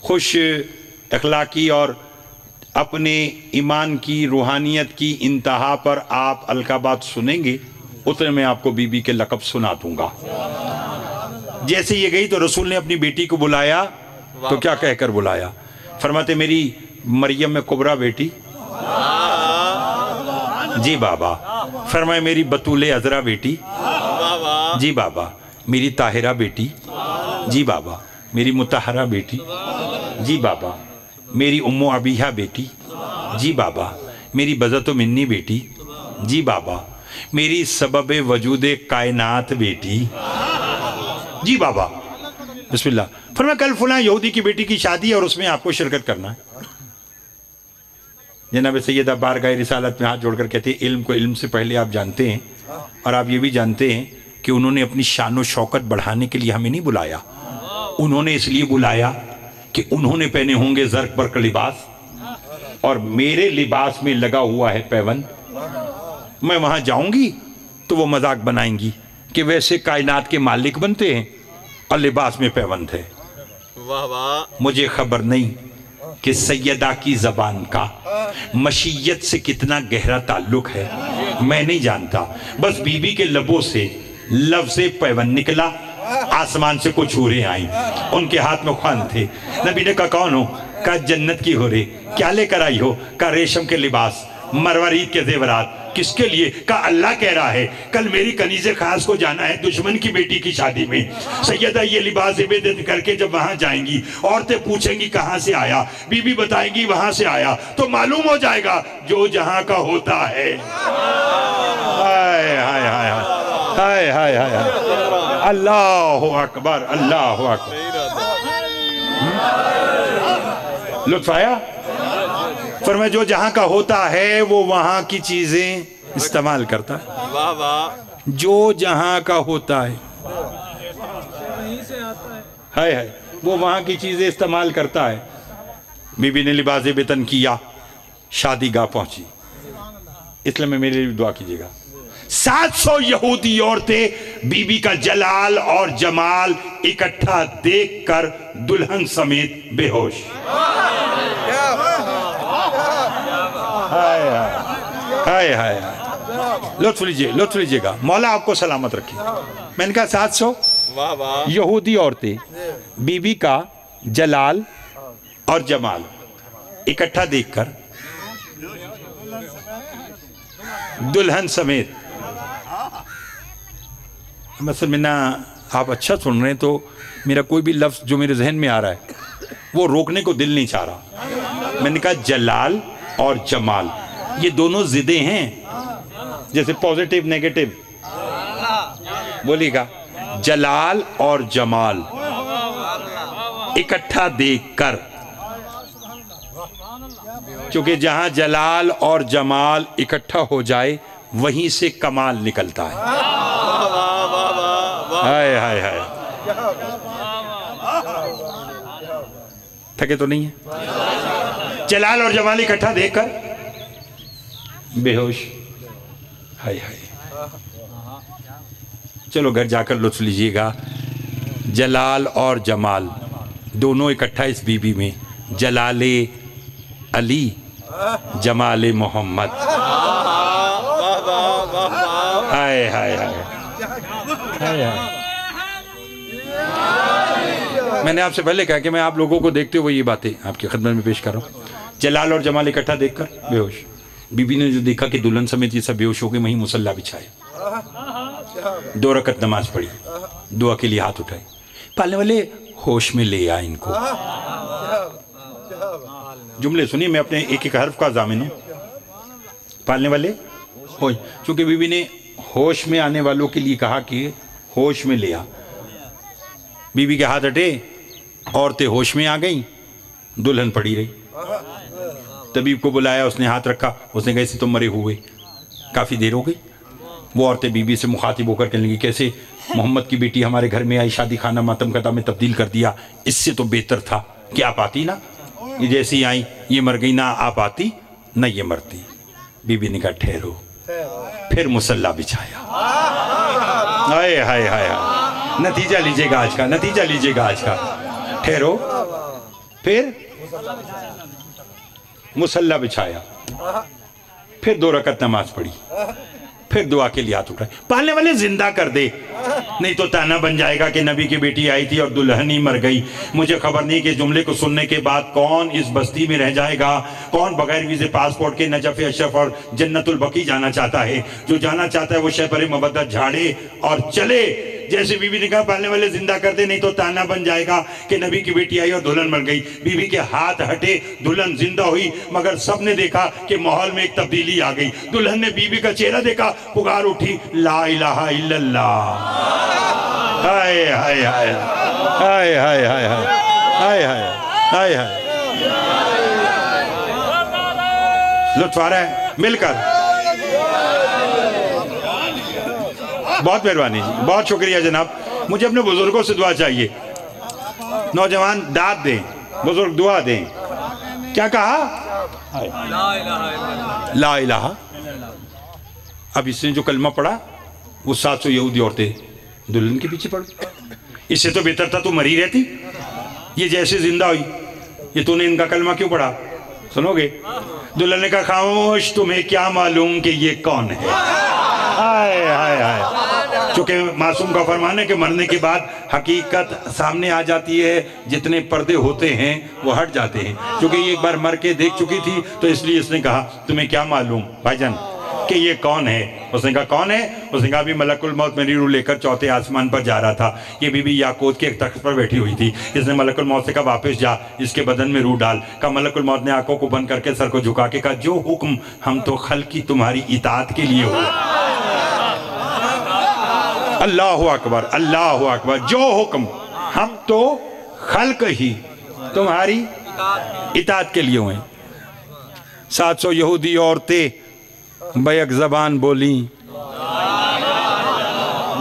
खुश अखलाकी और अपने ईमान की रूहानियत की इंतहा पर आप अलकाबात सुनेंगे, उतने मैं आपको बीबी के लक़ब सुना दूंगा। जैसे ये गई तो रसूल ने अपनी बेटी को बुलाया, तो क्या कहकर बुलाया? फरमाते मेरी मरियम में कुबरा बेटी, जी बाबा। फरमाए मेरी बतूले अजरा बेटी, जी बाबा। मेरी ताहिरा बेटी, जी बाबा। मेरी मुताहरा बेटी, जी बाबा। मेरी उम्मो अबीहा बेटी, जी बाबा। मेरी बज़तो मिन्नी बेटी, जी बाबा। मेरी सबब वजूदे कायनात बेटी, जी बाबा। बिस्मिल्लाह। फरमाया कल फलां यहूदी की बेटी की शादी है और उसमें आपको शिरकत करना है। जनाब सैयदा बारगाह रिसालत में हाथ जोड़कर कहते हैं इल्म को इल्म से पहले आप जानते हैं, और आप ये भी जानते हैं कि उन्होंने अपनी शान व शौकत बढ़ाने के लिए हमें नहीं बुलाया, उन्होंने इसलिए बुलाया कि उन्होंने पहने होंगे ज़र्क बर्क लिबास और मेरे लिबास में लगा हुआ है पैबंद। मैं वहाँ जाऊँगी तो वो मजाक बनाएंगी कि वैसे कायनात के मालिक बनते हैं और लिबास में पैबंद है। वाह वाह। मुझे खबर नहीं कि सैयदा की ज़बान का मशीयत से कितना गहरा ताल्लुक है, मैं नहीं जानता। बस बीबी के लबों से लफ्ज़ पैबंद निकला, आसमान से कुछ हूरें आई, उनके हाथ में ख्वान थे। नबी ने कहा कौन हो? कहा जन्नत की हूरें। क्या लेकर आई हो? कहा रेशम के लिबास, मरवरीद के जेवरात। किसके लिए? कहा अल्लाह कह रहा है कल मेरी कनीज़े खास को जाना है दुश्मन की बेटी की शादी में। सैयदा ये लिबास इबादत करके जब वहां जाएंगी, औरतें पूछेंगी कहां से आया, बीबी बताएंगी वहां से आया, तो मालूम हो जाएगा जो जहां का होता है। हाय हाय हाय हाय हाय हाय हाय, अल्लाहु अकबर, अल्लाहु अकबर। लुत्फ आया? फरमाया जो जहां का होता है वो वहां की चीजें इस्तेमाल करता है। वाह वाह। जो जहां का होता है, वहीं से आता है। हाय हाय, वो वहां की चीजें इस्तेमाल करता है। बीबी ने लिबास बेतन किया, शादी गाह पहुंची। इसलिए में मेरे लिए दुआ कीजिएगा। 700 यहूदी औरतें बीबी का जलाल और जमाल इकट्ठा देखकर दुल्हन समेत बेहोश। हाय हाय हाय, लुत्फ लीजिए, लुत्फ लीजिएगा, मौला आपको सलामत रखे। मैंने कहा 700 वाह वाह यहूदी औरतें बीबी का जलाल और जमाल इकट्ठा देखकर दुल्हन समेत। मतलब मिन्ना आप अच्छा सुन रहे हैं तो मेरा कोई भी लफ्ज़ जो मेरे जहन में आ रहा है वो रोकने को दिल नहीं चाह रहा। मैंने कहा जलाल और जमाल ये दोनों जिदे हैं, जैसे पॉजिटिव नेगेटिव। बोलिएगा जलाल और जमाल इकट्ठा देखकर, क्योंकि जहां जलाल और जमाल इकट्ठा हो जाए वहीं से कमाल निकलता है। हाय हाय हाय, थके तो नहीं है? जलाल और जमाल इकट्ठा देखकर बेहोश। हाय हाय, चलो घर जाकर लुत्फ लीजिएगा। जलाल और जमाल दोनों इकट्ठा इस बीबी में, जलाले अली जमाले मोहम्मद। हाय हाय हाय हाय हाय, मैंने आपसे पहले कहा कि मैं आप लोगों को देखते हुए ये बातें आपकी खिदमत में पेश कर रहा हूँ। जलाल और जमाल इकट्ठा देखकर बेहोश। बीबी ने जो देखा कि दुल्हन समेत ये सब बेहोश हो गए, वहीं मुसल्ला बिछाया, 2 रकत नमाज पढ़ी, दुआ के लिए हाथ उठाए। पालने वाले होश में ले आए इनको। जुमले सुनिए, मैं अपने एक एक हर्फ का जामिन हूँ। पालने वाले होश, चूंकि बीबी ने होश में आने वालों के लिए कहा कि होश में ले आ। बीबी के हाथ हटे, औरतें होश में आ गईं, दुल्हन पड़ी रही। तबीब को बुलाया, उसने हाथ रखा, उसने कहा इससे तो मरे हुए काफ़ी देर हो गई। वो औरतें बीबी से मुखातिब होकर कहने लगी, कैसे मोहम्मद की बेटी हमारे घर में आई, शादी खाना मातम कदा में तब्दील कर दिया, इससे तो बेहतर था कि आप आती ना, ये जैसी आई ये मर गई, ना आप आती ना ये मरती। बीबी ने कहा ठहरो, फिर मुसल्ला बिछाया। हाय हाय हाय, नतीजा लीजिएगा आज का, नतीजा लीजिएगा आज का। ठहरो, फिर मुसल्ला बिछाया, फिर 2 रकत नमाज पढ़ी, फिर दुआ के लिए हाथ उठाए। पालने वाले जिंदा कर दे, नहीं तो ताना बन जाएगा कि नबी की बेटी आई थी और दुल्हन ही मर गई। मुझे खबर नहीं कि जुमले को सुनने के बाद कौन इस बस्ती में रह जाएगा, कौन बगैर वीज़े पासपोर्ट के नजफ़ अशरफ और जन्नतुल बकी जाना चाहता है। जो जाना चाहता है वो शहर मबद्दत झाड़े और चले। जैसे बीबी ने कहा पालने वाले जिंदा कर दे, नहीं तो ताना बन जाएगा कि नबी की बेटी आई और दुल्हन मर गई। बीबी के हाथ हटे, दुल्हन जिंदा हुई, मगर सबने देखा कि माहौल में एक तब्दीली आ गई। दुल्हन ने बीबी का चेहरा देखा, पुकार उठी, ला इलाहा इल्लल्लाह। हाय हाय हाय हाय हाय हाय हाय हाय हाय। लुत्फ आ रहा है मिलकर। बहुत मेहरबानी जी, बहुत शुक्रिया जनाब। मुझे अपने बुजुर्गों से दुआ चाहिए। नौजवान दाद दें, बुजुर्ग दुआ दें। क्या कहा? ला इलाहा। अब इसने जो कलमा पढ़ा वो 700 यहूदी औरतें दुल्हन के पीछे पड़। इससे तो बेहतर था तू मरी रहती। ये जैसे जिंदा हुई, ये तूने इनका कलमा क्यों पढ़ा? सुनोगे? दुल्हन ने कहा खामोश, तुम्हें क्या मालूम कि ये कौन है। हाय हाय हाय। चूंकि मासूम का फरमान है कि मरने के बाद हकीकत सामने आ जाती है, जितने पर्दे होते हैं वो हट जाते हैं। क्योंकि ये एक बार मर के देख चुकी थी, तो इसलिए इसने कहा तुम्हें क्या मालूम भाईजान कि ये कौन है। उसने कहा कौन है? उसने कहा अभी मलकुल मौत मेरी रूह लेकर 4थे आसमान पर जा रहा था। ये बीबी याकूत के एक तख्त पर बैठी हुई थी। इसने मलकुल मौत से कहा वापस जा, इसके बदन में रूह डाल। कहा मलकुल मौत ने आंखों को बंद करके सर को झुका के कहा जो हुक्म हम तो खल की तुम्हारी इताअत के लिए हो। अल्लाह अकबर, अल्लाह अकबर। जो हुक्म हम तो खल्क ही तुम्हारी इताअत के लिए हुए। 700 यहूदी औरतें बैक ज़बान बोली।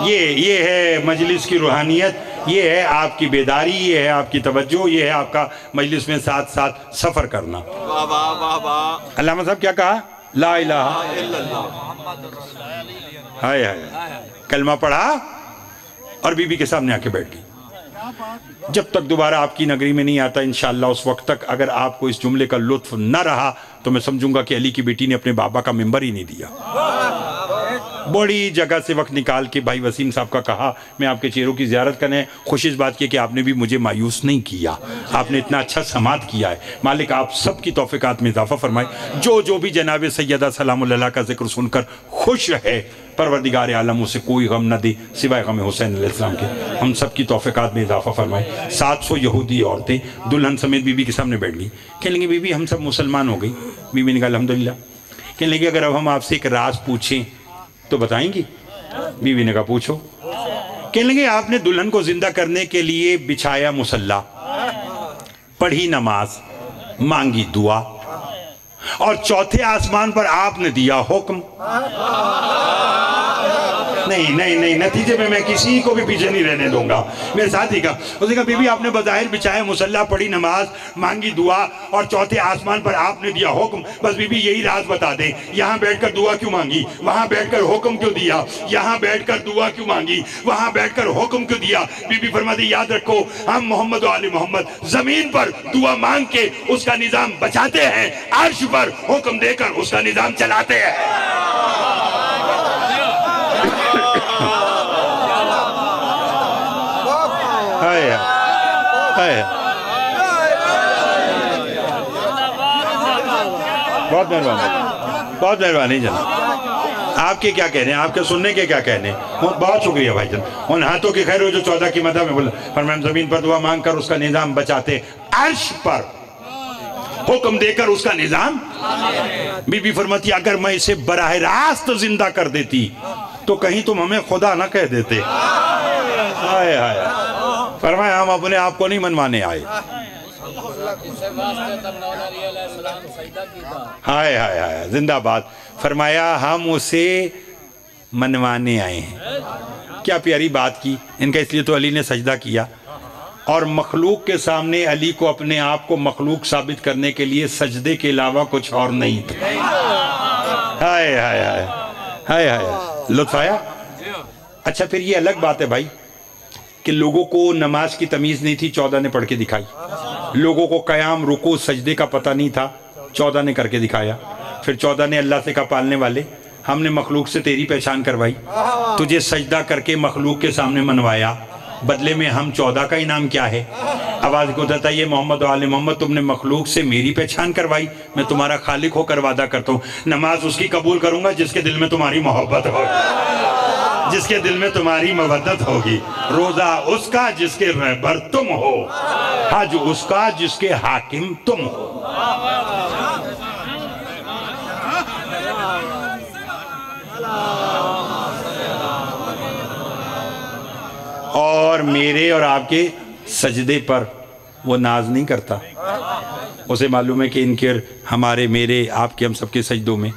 ये है मजलिस की रूहानियत, ये है आपकी बेदारी, ये है आपकी तवज्जो, ये है आपका मजलिस में साथ साथ सफर करना। वाह वाह वाह वाह। अल्लामा साहब क्या कहा? ला इलाहा। हाय हाय। कलमा पढ़ा और बीबी के सामने आके बैठ गई। जब तक दोबारा आपकी नगरी में नहीं आता इंशाअल्लाह, उस वक्त तक अगर आपको इस जुमले का लुत्फ न रहा तो मैं समझूंगा कि अली की बेटी ने अपने बाबा का मिंबर ही नहीं दिया। बड़ी जगह से वक्त निकाल के भाई वसीम साहब का कहा मैं आपके चेहरों की ज़ियारत करने। खुशी इस बात की कि आपने भी मुझे मायूस नहीं किया, आपने इतना अच्छा समात किया है। मालिक आप सब की तौफीकात में इजाफा फरमाए। जो भी जनाब सैयदा सलामुल्लाह का जिक्र सुनकर खुश है, परवरदिगार आलम उसे कोई गम न दे सिवाय गम हुसैन अलैहिस्सलाम के। हम सब की तौफीकात में इजाफा फरमाए। 700 यहूदी औरतें दुल्हन समेत बीबी के सामने बैठ गई। कहने लगी बीबी हम सब मुसलमान हो गई। बीबी ने कहा अल्हम्दुलिल्लाह। कहने लगी अगर अब हम आपसे एक राज पूछें तो बताएंगी? बीवी ने कहा पूछो। कहने लगे आपने दुल्हन को जिंदा करने के लिए बिछाया मुसल्ला, पढ़ी नमाज, मांगी दुआ और 4थे आसमान पर आपने दिया हुक्म। नहीं नहीं नहीं, नतीजे में मैं किसी को भी पीछे नहीं रहने दूंगा। मेरे साथी का उसने कहा बीबी आपने बज़ाहिर बिछाया मुसल्ला, पढ़ी नमाज, मांगी दुआ और 4थे आसमान पर आपने दिया हुक्म। बस बीबी यही राज बता दें, यहाँ बैठकर दुआ क्यों मांगी, वहाँ बैठकर हुक्म क्यों दिया, यहाँ बैठकर दुआ क्यों मांगी, वहाँ बैठकर हुक्म क्यों दिया। बीबी फरमाती याद रखो हम मोहम्मद और आले मोहम्मद जमीन पर दुआ मांग के उसका निजाम बचाते हैं, अर्श पर हुक्म देकर उसका निजाम चलाते हैं। بہت مہربانی، بہت مہربانی جناب۔ آپ کے کیا کہنے ہیں، آپ کے سننے کے کیا کہنے ہیں؟ بہت شکریہ بھائی جان۔ ان ہاتھوں کی خیر ہو جو 14 کی مدح میں بولا، فرمایا زمین پر دعا مانگ کر اس کا نظام بچاتے، عرش پر حکم دے کر اس کا نظام۔ بی بی فرماتی اگر میں اسے براہ راست زندہ کر دیتی تو کہیں تم ہمیں خدا نہ کہہ دیتے۔ فرمایا ہم اپنے آپ کو نہیں منوانے آئے۔ ہائے ہائے ہائے، زندہ باد۔ فرمایا ہم اسے منوانے آئے ہیں۔ کیا پیاری بات کی ان کا، اس لیے تو علی نے سجدہ کیا، اور مخلوق کے سامنے علی کو اپنے آپ کو مخلوق ثابت کرنے کے لیے سجدے کے علاوہ کچھ اور نہیں تھا۔ ہائے ہائے ہائے ہائے ہائے، لطف آیا؟ اچھا پھر یہ الگ بات ہے بھائی کہ لوگوں کو نماز کی تمیز نہیں تھی، 14 نے پڑھ کے دکھائی۔ لوگوں کو قیام رکوع سجدے کا پتہ نہیں تھا، 14 نے کر کے دکھایا۔ پھر 14 نے اللہ سے کہا پالنے والے ہم نے مخلوق سے تیری پہچان کروائی، تجھے سجدہ کر کے مخلوق کے سامنے منوایا، بدلے میں ہم 14 کا انعام کیا ہے؟ آواز کو دیتا یہ محمد و آل محمد تم نے مخلوق سے میری پہچان کروائی، میں تمہارا خالق ہو کر وعدہ کرتا ہوں نماز اس کی قبول کروں گا جس کے دل میں تمہاری محبت ہوگی، جس کے دل میں تمہاری مودت ہوگی، روزہ اس کا جس کے رہبر تم ہو، حج اس کا جس کے حاکم تم ہو۔ اور میرے اور آپ کے سجدے پر وہ ناز نہیں کرتا، اسے معلوم ہے کہ ان کے ہمارے میرے آپ کے ہم سب کے سجدوں میں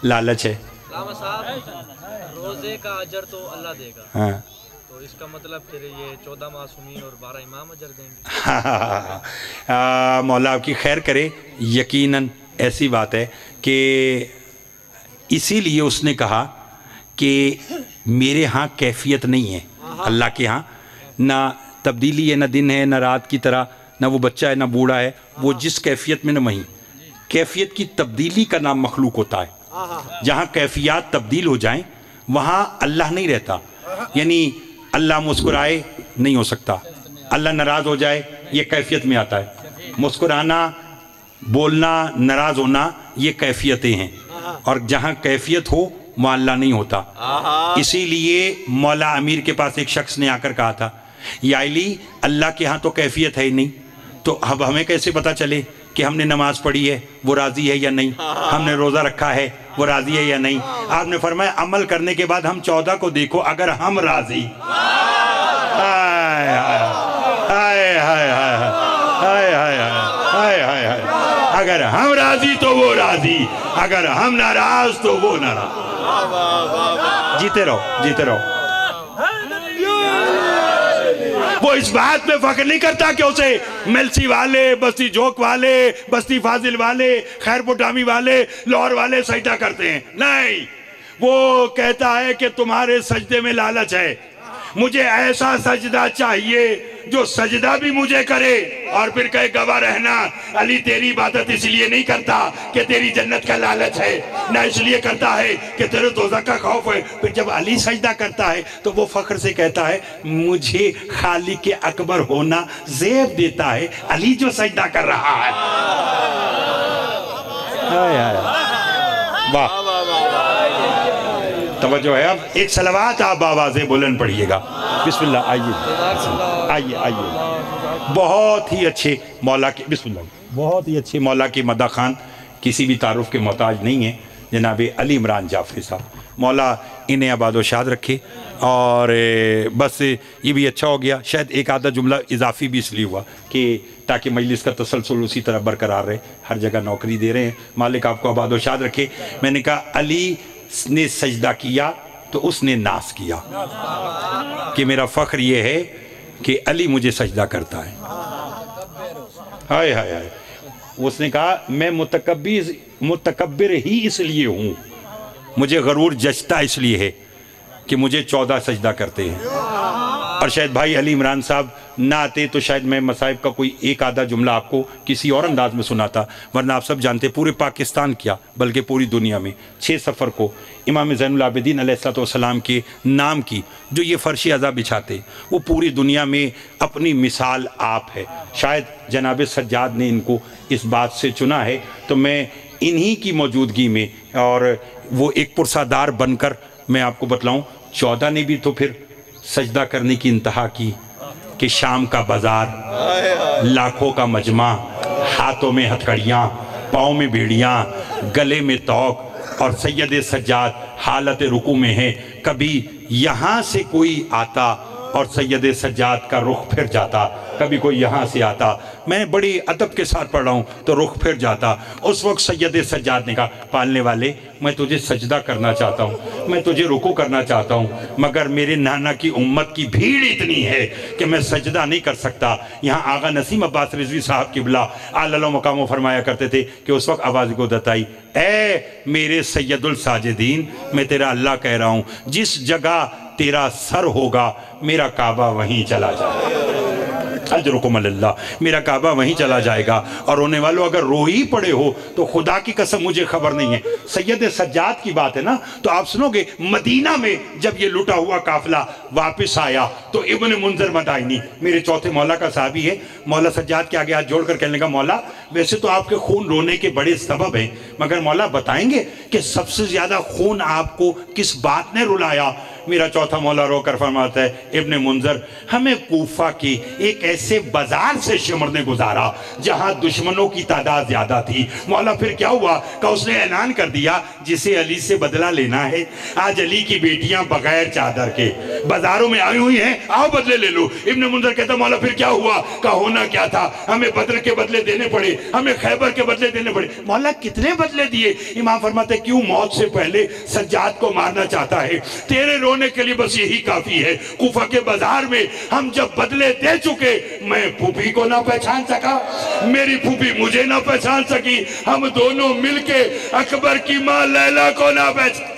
لالچ ہے۔ روزے کا اجر تو اللہ دے گا، ہاں تو اس کا مطلب پھر یہ 14 معصومین اور 12 امام اجر دیں گے۔ مولا آپ کی خیر کرے، یقیناً ایسی بات ہے کہ اسی لیے اس نے کہا کہ میرے ہاں کیفیت نہیں ہے، اللہ کے ہاں نہ تبدیلی ہے، نہ دن ہے، نہ رات کی طرح، نہ وہ بچہ ہے، نہ بوڑھا ہے، وہ جس کیفیت میں نہ وہیں۔ کیفیت کی تبدیلی کا نام مخلوق ہوتا ہے۔ جہاں کیفیات تبدیل ہو جائیں وہاں اللہ نہیں رہتا، یعنی اللہ مسکرائے نہیں ہو سکتا، اللہ ناراض ہو جائے یہ کیفیت میں آتا ہے۔ مسکرانا، بولنا، ناراض ہونا یہ کیفیتیں ہیں، اور جہاں کیفیت ہو وہاں اللہ نہیں ہوتا۔ اسی لیے مولا امیر کے پاس ایک شخص نے آ کر کہا تھا یا علی اللہ کے ہاں تو کیفیت ہے ہی نہیں، تو اب ہمیں کیسے پتا چلے کہ ہم نے نماز پڑھی ہے وہ راضی ہے یا نہیں، ہم نے روزہ رکھا ہے وہ راضی ہے یا نہیں؟ آپ نے فرمایا عمل کرنے کے بعد ہم 14 کو دیکھو، اگر ہم راضی، اگر ہم راضی تو وہ راضی، اگر ہم ناراض تو وہ ناراض۔ جیتے رہو، جیتے رہو۔ وہ اس بات میں فخر نہیں کرتا کہ اسے ملسی والے، بستی جوک والے، بستی فاضل والے، خیر پٹامی والے، لاہور والے سجدہ کرتے ہیں، نہیں، وہ کہتا ہے کہ تمہارے سجدے میں لالچ ہے، مجھے ایسا سجدہ چاہیے جو سجدہ بھی مجھے کرے اور پھر کہے گواہ رہنا علی تیری عبادت اس لیے نہیں کرتا کہ تیری جنت کا لالچ ہے، نہ اس لیے کرتا ہے کہ تیرے دوزخ کا خوف ہے۔ پھر جب علی سجدہ کرتا ہے تو وہ فخر سے کہتا ہے مجھے خالق اکبر ہونا زیب دیتا ہے علی جو سجدہ کر رہا ہے۔ واہ توجہ ہے۔ اب ایک صلوات آپ بآوازیں بلند پڑھیے گا۔ بسم اللہ، آئیے آئیے آئیے۔ بہت ہی اچھے مولا کے، بسم اللہ، بہت ہی اچھے مولا کے مدح خان، کسی بھی تعارف کے محتاج نہیں ہیں، جناب علی عمران جعفری صاحب۔ مولا انہیں آباد و شاد رکھے، اور بس یہ بھی اچھا ہو گیا، شاید ایک آدھا جملہ اضافی بھی اس لیے ہوا کہ تاکہ مجلس کا تسلسل اسی طرح برقرار رہے، ہر جگہ نوکری دے رہے ہیں، مالک آپ کو آباد و شاد رکھے۔ میں نے کہا علی نے سجدہ کیا تو اس نے ناز کیا کہ میرا فخر یہ ہے کہ علی مجھے سجدہ کرتا ہے۔ ہائے ہائے ہائے، اس نے کہا میں متکبر ہی اس لیے ہوں، مجھے غرور جچتا اس لیے ہے کہ مجھے 14 سجدہ کرتے ہیں۔ اور شاید بھائی علی عمران صاحب ना आते तो शायद मैं मसाइब का कोई एक आधा जुमला आपको किसी और अंदाज में सुनाता, वरना आप सब जानते पूरे पाकिस्तान क्या बल्कि पूरी दुनिया में 6 सफ़र को इमाम ज़ैनुल आबिदीन अलैहिस्सलाम के नाम की जो ये फ़र्श अज़ा बिछाते, वो पूरी दुनिया में अपनी मिसाल आप है। शायद जनाब सज्जाद ने इनको इस बात से चुना है, तो मैं इन्हीं की मौजूदगी में और वो एक पुरसादार बनकर मैं आपको बतलाऊँ, 14 ने भी तो फिर सजदा करने की इंतहा की कि शाम का बाज़ार, लाखों का मजमा, हाथों में हथकड़ियाँ, पाँव में बेड़ियाँ, गले में तौक, और सैयद सज्जाद हालत रुकू में है। कभी यहाँ से कोई आता और सैयद सज्जाद का रुख फिर जाता, कभी कोई यहाँ से आता, मैं बड़ी अदब के साथ पढ़ रहा हूँ तो रुख फिर जाता। उस वक्त सैयद सज्जाद ने कहा, पालने वाले मैं तुझे सजदा करना चाहता हूँ, मैं तुझे रुकू करना चाहता हूँ, मगर मेरे नाना की उम्मत की भीड़ इतनी है कि मैं सजदा नहीं कर सकता। यहाँ आगा नसीम अब्बास रिजवी साहब किबला आला मकाम फरमाया करते थे कि उस वक्त आवाज़ को दताई, ए मेरे सैयदुल साजिदीन, मैं तेरा अल्लाह कह रहा हूँ, जिस जगह तेरा सर होगा मेरा काबा वहीं चला जाएगा, अजरुकुम अल्लाह, मेरा काबा वहीं चला जाएगा। और रोने वालों अगर रो ही पड़े हो तो खुदा की कसम मुझे खबर नहीं है। सैयद सज्जाद की बात है ना, तो आप सुनोगे मदीना में जब ये लुटा हुआ काफिला वापस आया तो इब्न मुंजर मदाइनी मेरे चौथे मौला का साहबी है, मौला सज्जाद के आगे हाथ जोड़कर कहने लगा, मौला वैसे तो आपके खून रोने के बड़े सबब हैं, मगर मौला बताएंगे कि सबसे ज्यादा खून आपको किस बात ने रुलाया? मेरा चौथा मौला रोकर फरमाता है, इब्ने मुंजर हमें कूफा की एक ऐसे बाजार से शिमर ने गुजारा जहां दुश्मनों की तादाद ज्यादा थी। मौला फिर क्या हुआ? का उसने ऐलान कर दिया, जिसे अली से बदला लेना है, आज अली की बेटियां बगैर चादर के बाजारों में आई हुई हैं, आओ बदले ले लो। इब्ने मुंजर कहता, मौला फिर क्या हुआ? का होना क्या था, हमें बदर के बदले देने पड़े, हमें खैबर के बदले देने पड़े। मौला कितने बदले दिए? इमाम फरमाते, क्यों मौत से पहले सज्जाद को मारना चाहता है? तेरे रोने के लिए बस यही काफी है। कूफा के बाजार में हम जब बदले दे चुके, मैं फूफी को ना पहचान सका, मेरी फूफी मुझे ना पहचान सकी, हम दोनों मिलके अकबर की मां लैला को ना पहचान